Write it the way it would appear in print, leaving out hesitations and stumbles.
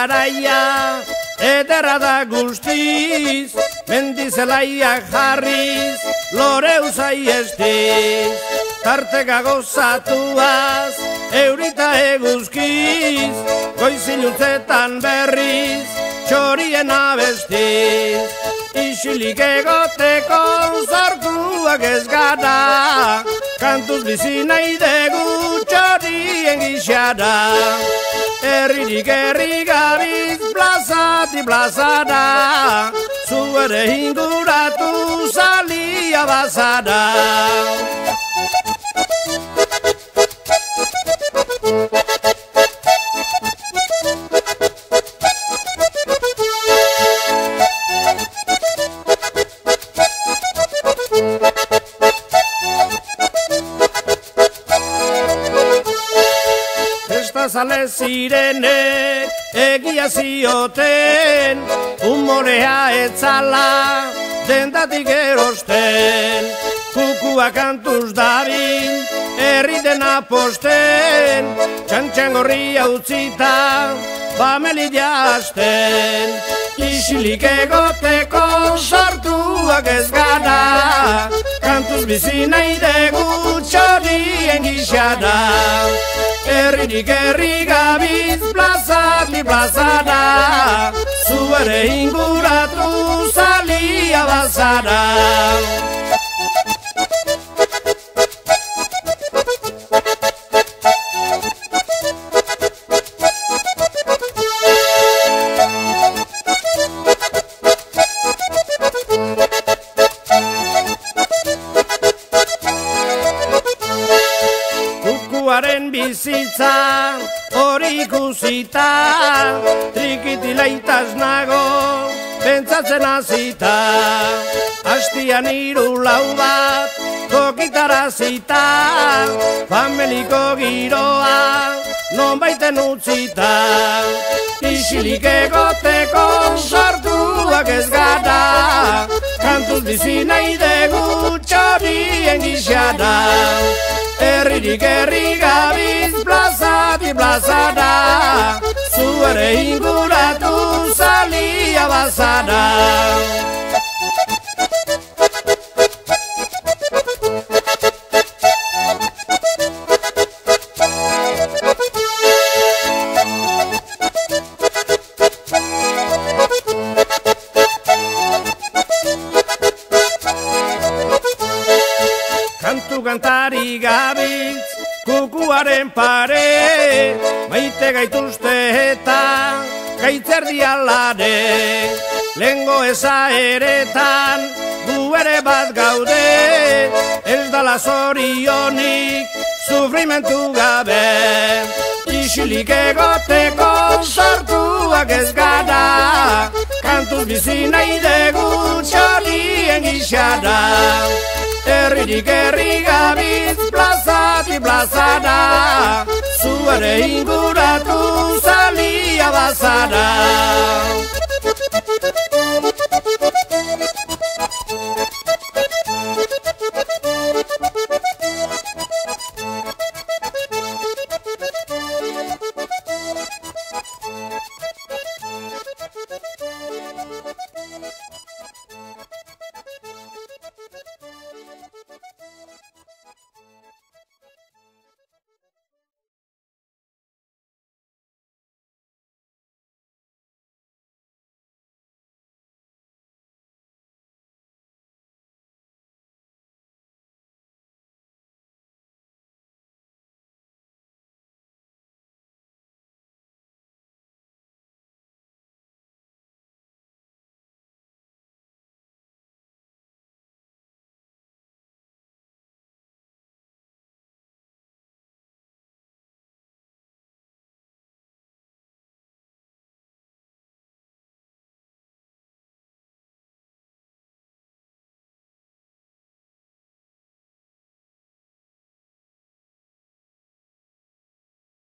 garaia, ederra da guztiz, mendizelaiak jarriz, loreu zaiestiz. Tarteka gozatuaz, eurita eguzkiz, goizilutzetan berriz, txorien abestiz. Isilik egoteko sortuak ez gara, kantuz bizi nahi dugu txorien gixara. Herririk herri gabiz, plazati plazara, zu ere inguratu zalia bazara. Zale zirenek egia zioten, humorea etzala dendatik erosten. Kukua kantuz dabil, herri dena posten, txantxangorria utzita, bameli jazten. Isilik egoteko sortuak ez gara, kantuz bizi nahi dugu txorien gixara. Herririk herri gabiz, plazati plazara, zu ere inguratu zalia bazara. Kukuaren bizitza hori ikusita, trikitilaitaz nago pentsatzen hasita. Hastian 3-4 bat kokitarazita, fameliko giroa nonbaiten utzita. Isilik egoteko sortuak ez gara, kantuz bizi nahi dugu txorien gixara. Herririk herri gabiz, plazati plazara, zu ere inguratu zalia bazara. Kantu kantari gabiz, kukuaren pare, maite gaituzte eta gaitzerdi alare. Lengo ezaeretan gu ere bat gaude, ez dala zorionik sufrimentu gabe. Isilik egoteko sortuak ez gara, kantuz bizi nahi dugu txorien gixara. Herririk herri gabiz, plazati plazara, zu ere inguratu zalia bazara.